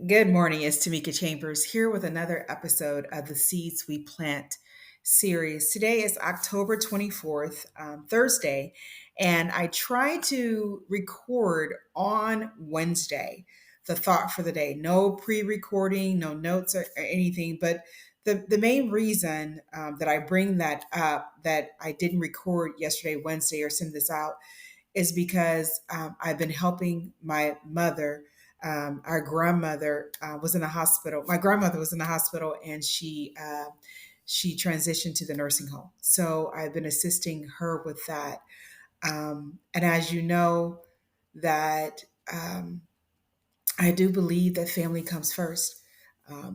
Good morning, it's Tamika Chambers here with another episode of the Seeds We Plant series. Today is October 24th, Thursday, and I try to record on Wednesday the thought for the day. No pre recording, no notes or anything, but the main reason that I bring that up, that I didn't record yesterday, Wednesday, or send this out is because I've been helping my mother. Our grandmother was in the hospital. My grandmother was in the hospital, and she transitioned to the nursing home. So I've been assisting her with that. And as you know, that I do believe that family comes first.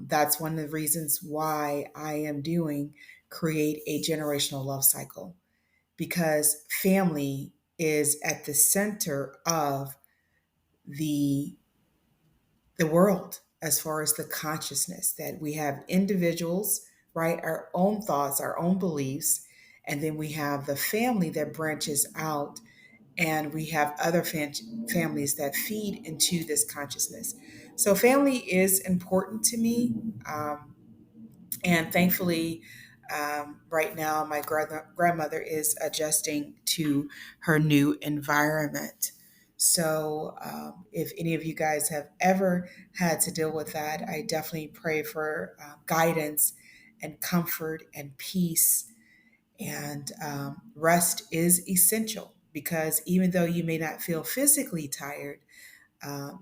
That's one of the reasons why I am doing create a generational love cycle, because family is at the center of the the world, as far as the consciousness, that we have individuals, right, our own thoughts, our own beliefs, and then we have the family that branches out, and we have other families that feed into this consciousness. So family is important to me. And thankfully, right now, my grandmother is adjusting to her new environment. So, if any of you guys have ever had to deal with that, I definitely pray for guidance and comfort and peace. And rest is essential, because even though you may not feel physically tired,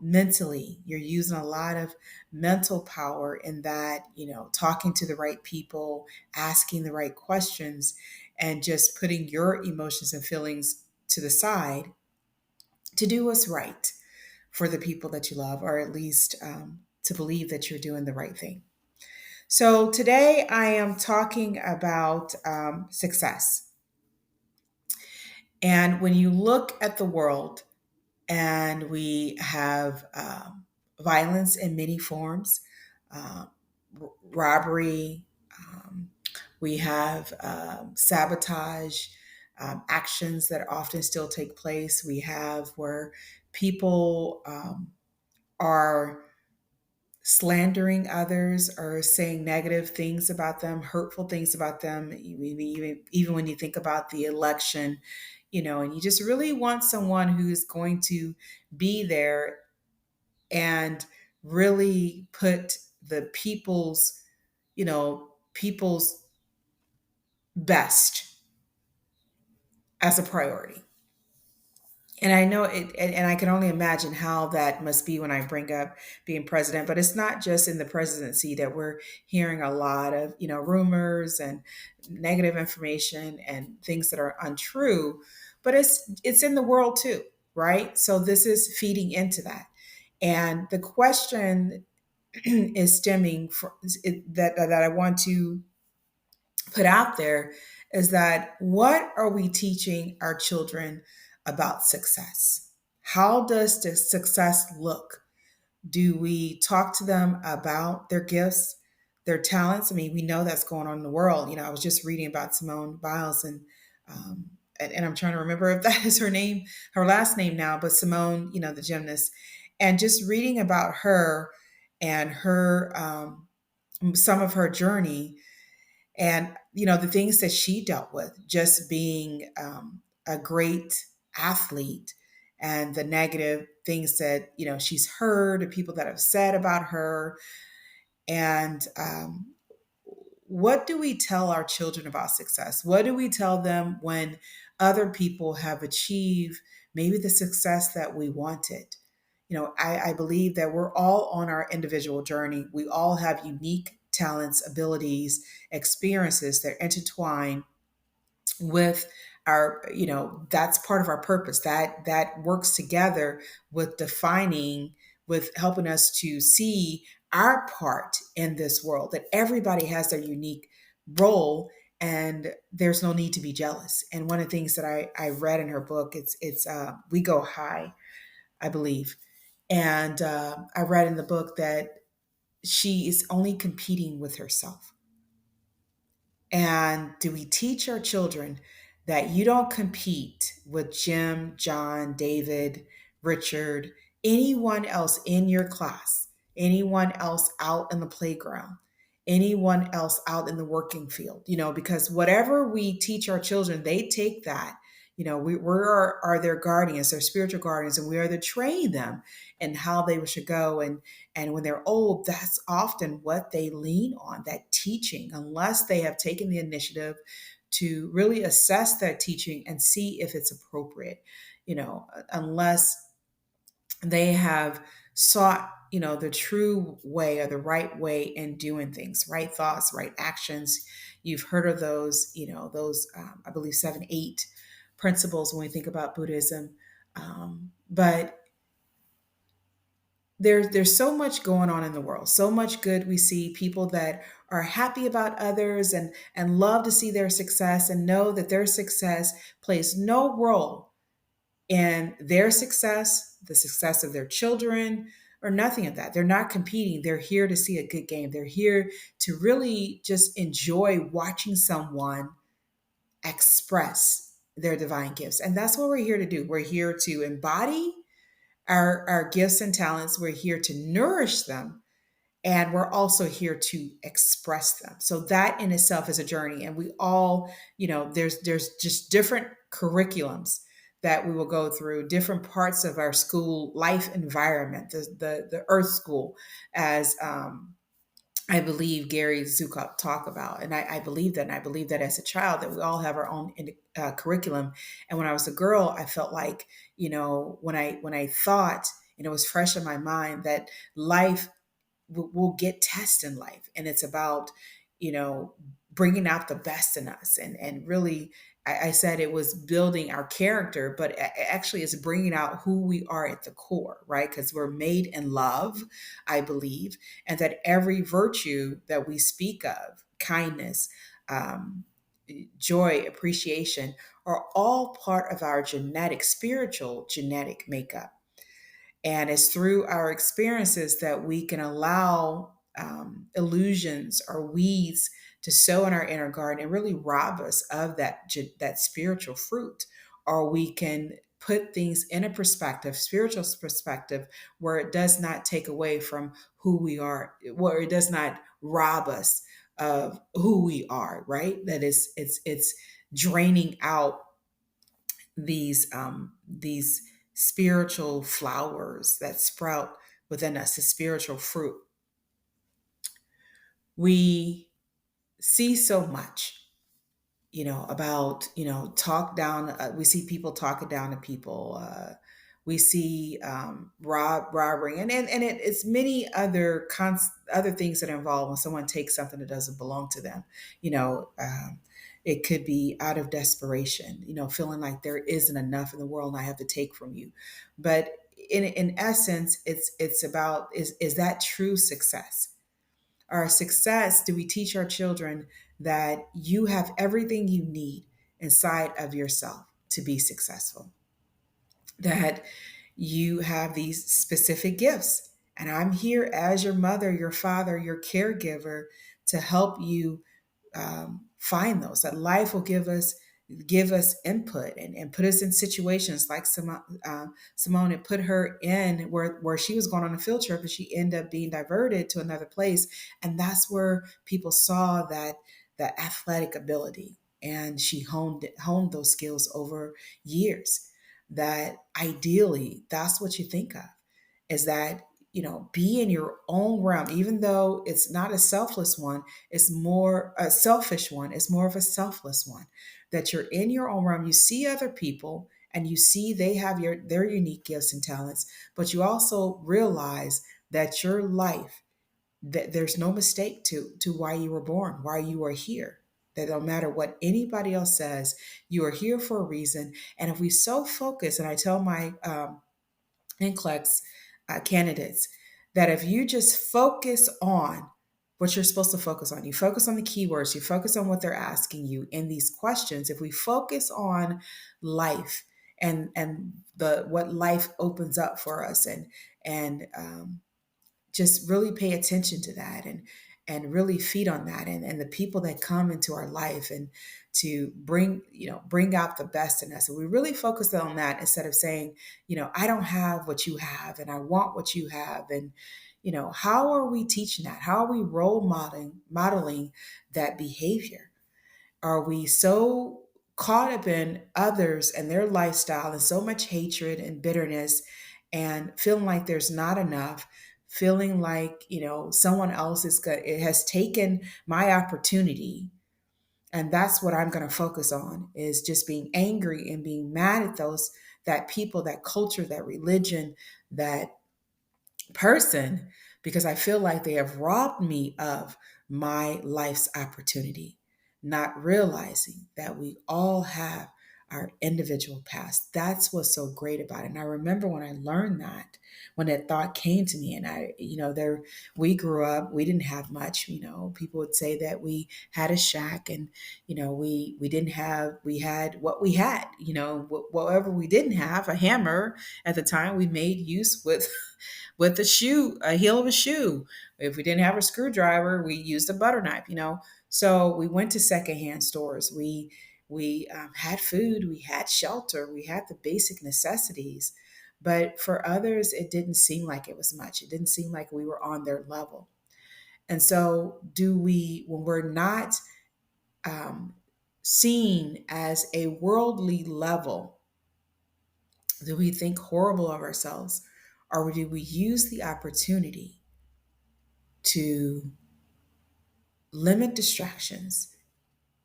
mentally you're using a lot of mental power in that, talking to the right people, asking the right questions, and just putting your emotions and feelings to the side to do what's right for the people that you love, or at least to believe that you're doing the right thing. So today I am talking about success. And when you look at the world, and we have violence in many forms, uh, robbery. We have sabotage, actions that often still take place. We have where people are slandering others or saying negative things about them, hurtful things about them. Even when you think about the election, and you just really want someone who's going to be there and really put the people's best as a priority. And I know it, and I can only imagine how that must be when I bring up being president. But it's not just in the presidency that we're hearing a lot of, rumors and negative information and things that are untrue. But it's in the world too, right? So this is feeding into that. And the question is stemming from that I want to put out there is that, what are we teaching our children about success? How does the success look? Do we talk to them about their gifts, their talents? I mean, we know that's going on in the world. I was just reading about Simone Biles, and I'm trying to remember if that is her name, her last name now, but Simone, the gymnast, and just reading about her and her some of her journey, and the things that she dealt with, just being a great athlete, and the negative things that she's heard, the people that have said about her. And what do we tell our children about success? What do we tell them when other people have achieved maybe the success that we wanted? I believe that we're all on our individual journey. We all have unique talents, abilities, experiences that intertwine with our, that's part of our purpose, that works together with defining, with helping us to see our part in this world, that everybody has their unique role, and there's no need to be jealous. And one of the things that I read in her book, it's We Go High, I believe. And I read in the book that she is only competing with herself. And do we teach our children that you don't compete with Jim, John, David, Richard, anyone else in your class? anyone else out in the playground, anyone else out in the working field, because whatever we teach our children, they take that. Are their guardians, their spiritual guardians, and we are to train them in how they should go. And when they're old, that's often what they lean on, that teaching, unless they have taken the initiative to really assess that teaching and see if it's appropriate, unless they have sought the true way or the right way in doing things, right thoughts, right actions. You've heard of those, those I believe 7 8 principles when we think about Buddhism. But there's so much going on in the world, so much good. We see people that are happy about others and love to see their success and know that their success plays no role in their success, the success of their children, or nothing of that. They're not competing. They're here to see a good game. They're here to really just enjoy watching someone express their divine gifts. And that's what we're here to do. We're here to embody our gifts and talents. We're here to nourish them, and we're also here to express them. So that in itself is a journey. And we all, there's just different curriculums that we will go through, different parts of our school life environment, the earth school, as I believe Gary Zukop talk about. And I believe that. And I believe that as a child that we all have our own curriculum. And when I was a girl, I felt like, when I thought, and it was fresh in my mind, that life we'll get tests in life, and it's about you know bringing out the best in us, and really I said it was building our character, but actually it's bringing out who we are at the core, right? Because we're made in love, I believe, and that every virtue that we speak of, kindness, um, joy, appreciation, are all part of our spiritual genetic makeup. And it's through our experiences that we can allow illusions or weeds to sow in our inner garden and really rob us of that spiritual fruit. Or we can put things in a perspective, spiritual perspective, where it does not take away from who we are, where it does not rob us of who we are, right? That is, it's draining out these spiritual flowers that sprout within us, the spiritual fruit. We see so much, about, talk down. We see people talking down to people. We see robbery, it's many other things that are involved when someone takes something that doesn't belong to them. It could be out of desperation, feeling like there isn't enough in the world and I have to take from you. But in essence, it's about, is that true success? Our success, do we teach our children that you have everything you need inside of yourself to be successful? That you have these specific gifts. And I'm here as your mother, your father, your caregiver to help you find those. That life will give us input and put us in situations like Simone, and put her in where she was going on a field trip and she ended up being diverted to another place. And that's where people saw that athletic ability. And she honed those skills over years. That ideally, that's what you think of, is that, be in your own realm, even though it's not a selfless one, it's more a selfish one, it's more of a selfless one. That you're in your own realm, you see other people and you see they have their unique gifts and talents, but you also realize that your life, that there's no mistake to why you were born, why you are here. That no matter what anybody else says, you are here for a reason. And if we so focus, and I tell my NCLEX candidates, that if you just focus on what you're supposed to focus on, you focus on the keywords, you focus on what they're asking you in these questions. If we focus on life and the what life opens up for us, and just really pay attention to that, and really feed on that, and the people that come into our life, and to bring out the best in us. And we really focus on that instead of saying, I don't have what you have and I want what you have. And how are we teaching that? How are we modeling that behavior? Are we so caught up in others and their lifestyle, and so much hatred and bitterness, and feeling like there's not enough, feeling like, someone else it has taken my opportunity, and that's what I'm going to focus on, is just being angry and being mad at that people, that culture, that religion, that person, because I feel like they have robbed me of my life's opportunity, not realizing that we all have our individual past. That's what's so great about it. And I remember when I learned that, when that thought came to me, and we grew up, we didn't have much. People would say that we had a shack, and we didn't have, we had what we had. Whatever we didn't have, a hammer at the time, we made use with a heel of a shoe. If we didn't have a screwdriver, we used a butter knife. So we went to secondhand stores. We had food, we had shelter, we had the basic necessities. But for others, it didn't seem like it was much. It didn't seem like we were on their level. And so, when we're not um, seen as a worldly level, do we think horrible of ourselves? Or do we use the opportunity to limit distractions,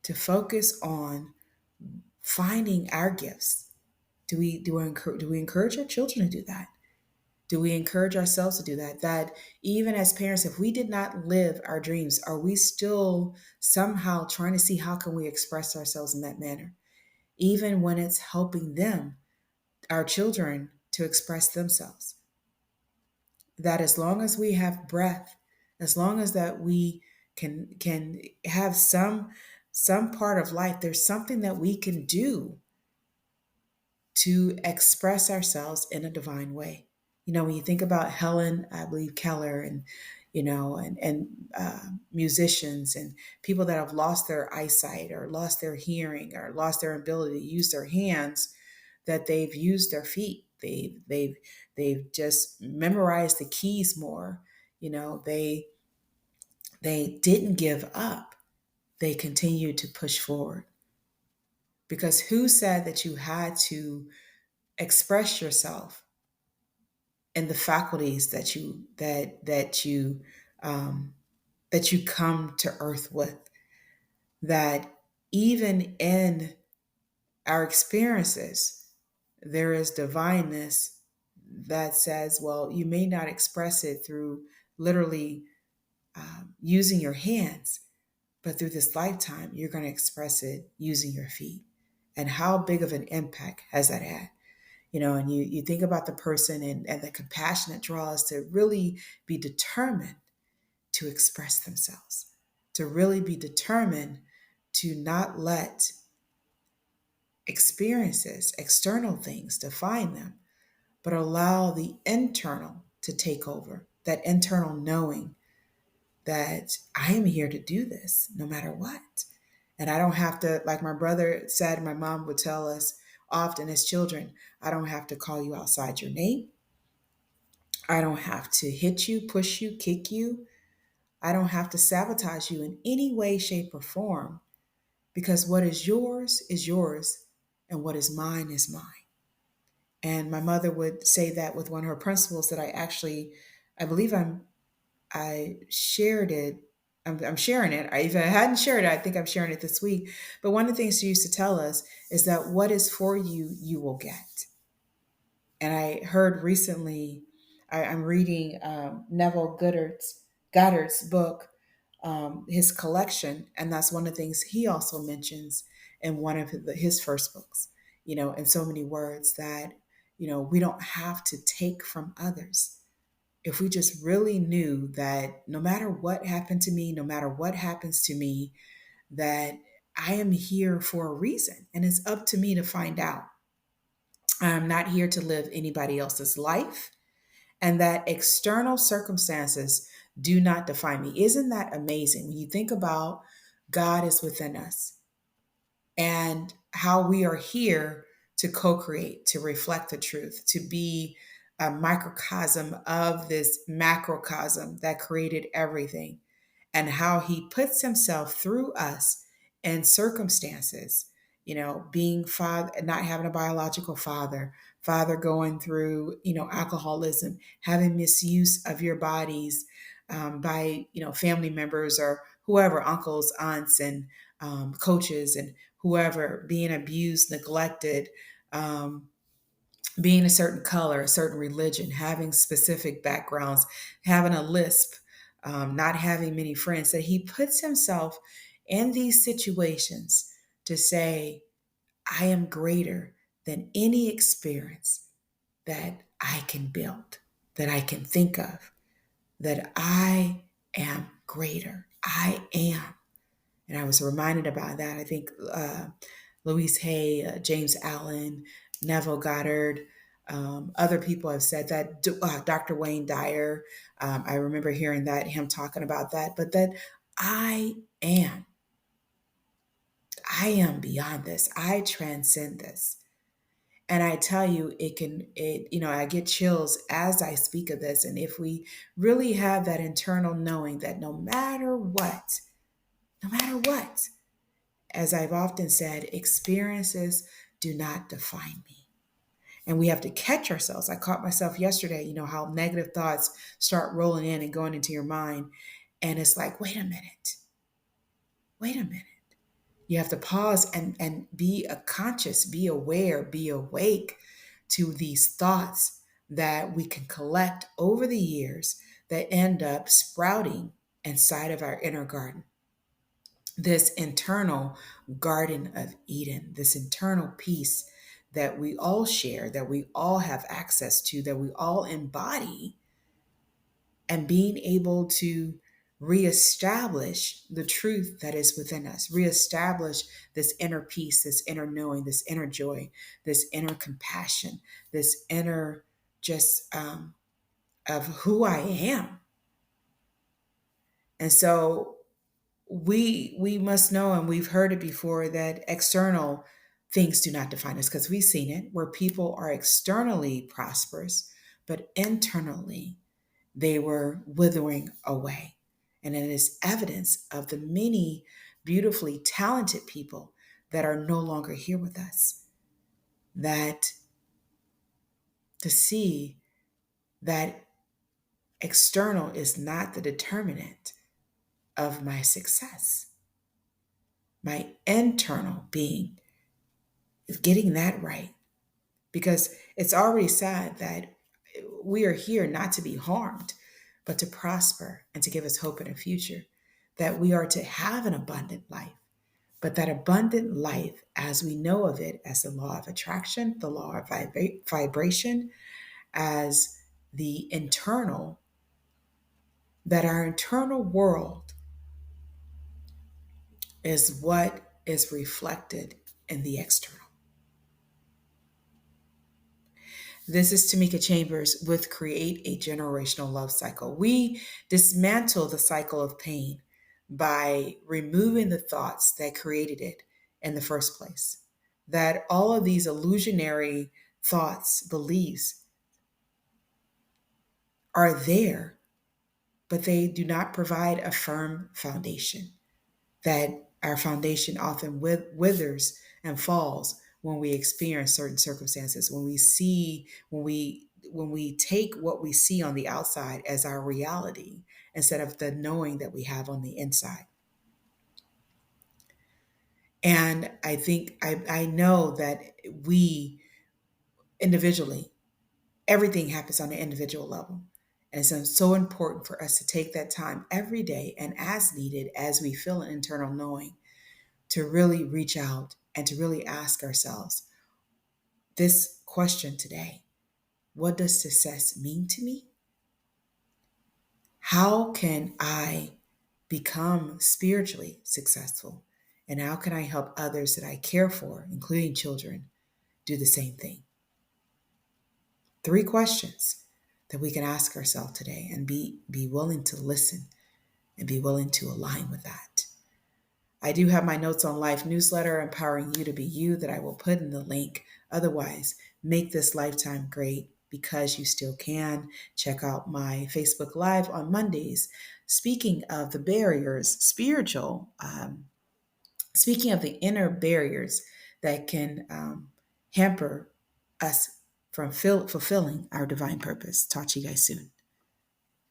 to focus on finding our gifts? Do we encourage our children to do that? Do we encourage ourselves to do that? That even as parents, if we did not live our dreams, are we still somehow trying to see how can we express ourselves in that manner? Even when it's helping them, our children, to express themselves. That as long as we have breath, as long as that we can have some part of life, there's something that we can do to express ourselves in a divine way. When you think about Helen, I believe Keller, and musicians and people that have lost their eyesight, or lost their hearing, or lost their ability to use their hands, that they've used their feet. They've just memorized the keys more. They didn't give up. They continued to push forward. Because who said that you had to express yourself in the faculties um, that you come to earth with? That even in our experiences, there is divineness that says, well, you may not express it through literally using your hands, but through this lifetime, you're going to express it using your feet. And how big of an impact has that had? And you think about the person, and the compassion it draws to really be determined to express themselves, to really be determined to not let experiences, external things, define them, but allow the internal to take over, that internal knowing that I am here to do this no matter what. And I don't have to, like my brother said, my mom would tell us often as children, I don't have to call you outside your name. I don't have to hit you, push you, kick you. I don't have to sabotage you in any way, shape, or form, because what is yours, and what is mine is mine. And my mother would say that with one of her principles that I believe I shared it. I'm sharing it. If I hadn't shared it, I think I'm sharing it this week. But one of the things she used to tell us is that what is for you, you will get. And I heard recently, I'm reading Neville Goddard's book, his collection, and that's one of the things he also mentions in one of his first books. In so many words, that we don't have to take from others. If we just really knew that no matter what happened to me, no matter what happens to me, that I am here for a reason, and it's up to me to find out. I'm not here to live anybody else's life, and that external circumstances do not define me. Isn't that amazing? When you think about God is within us and how we are here to co create, to reflect the truth, to be a microcosm of this macrocosm that created everything, and how he puts himself through us in circumstances, being father, not having a biological father, father going through, alcoholism, having misuse of your bodies by, family members or whoever, uncles, aunts, and coaches, and whoever, being abused, neglected, um, being a certain color, a certain religion, having specific backgrounds, having a lisp, not having many friends, that he puts himself in these situations to say, I am greater than any experience that I can build, that I can think of, that I am greater. I am. And I was reminded about that. I think Louise Hay, James Allen, Neville Goddard, other people have said that. Dr. Wayne Dyer, I remember hearing that, him talking about that, but that I am. I am beyond this. I transcend this. And I tell you, I get chills as I speak of this. And if we really have that internal knowing that no matter what, as I've often said, experiences do not define me. And we have to catch ourselves. I caught myself yesterday, how negative thoughts start rolling in and going into your mind. And it's like, wait a minute, wait a minute. You have to pause and be a conscious, be aware, be awake to these thoughts that we can collect over the years that end up sprouting inside of our inner garden. This internal Garden of Eden, this internal peace that we all share, that we all have access to, that we all embody, and being able to reestablish the truth that is within us, reestablish this inner peace, this inner knowing, this inner joy, this inner compassion, this inner just of who I am. And so we must know, and we've heard it before, that external things do not define us, because we've seen it where people are externally prosperous, but internally they were withering away. And it is evidence of the many beautifully talented people that are no longer here with us. That to see that external is not the determinant of my success. My internal being is getting that right, because it's already said that we are here not to be harmed, but to prosper and to give us hope in a future, that we are to have an abundant life. But that abundant life, as we know of it, as the law of attraction, the law of vibration, as the internal, that our internal world is what is reflected in the external. This is Tamika Chambers with Create a Generational Love Cycle. We dismantle the cycle of pain by removing the thoughts that created it in the first place. That all of these illusionary thoughts, beliefs are there, but they do not provide a firm foundation. That our foundation often withers and falls when we experience certain circumstances, when we take what we see on the outside as our reality instead of the knowing that we have on the inside. And I think I know that we individually, everything happens on an individual level. And so important for us to take that time every day and as needed, as we feel an internal knowing, to really reach out and to really ask ourselves this question today: what does success mean to me? How can I become spiritually successful? And how can I help others that I care for, including children, do the same thing? 3 questions. that we can ask ourselves today and be willing to listen and be willing to align with that. I do have my Notes on Life newsletter, empowering you to be you, that I will put in the link. Otherwise, make this lifetime great because you still can. Check out my Facebook Live on Mondays. Speaking of the barriers, speaking of the inner barriers that can hamper us from fulfilling our divine purpose. Talk to you guys soon.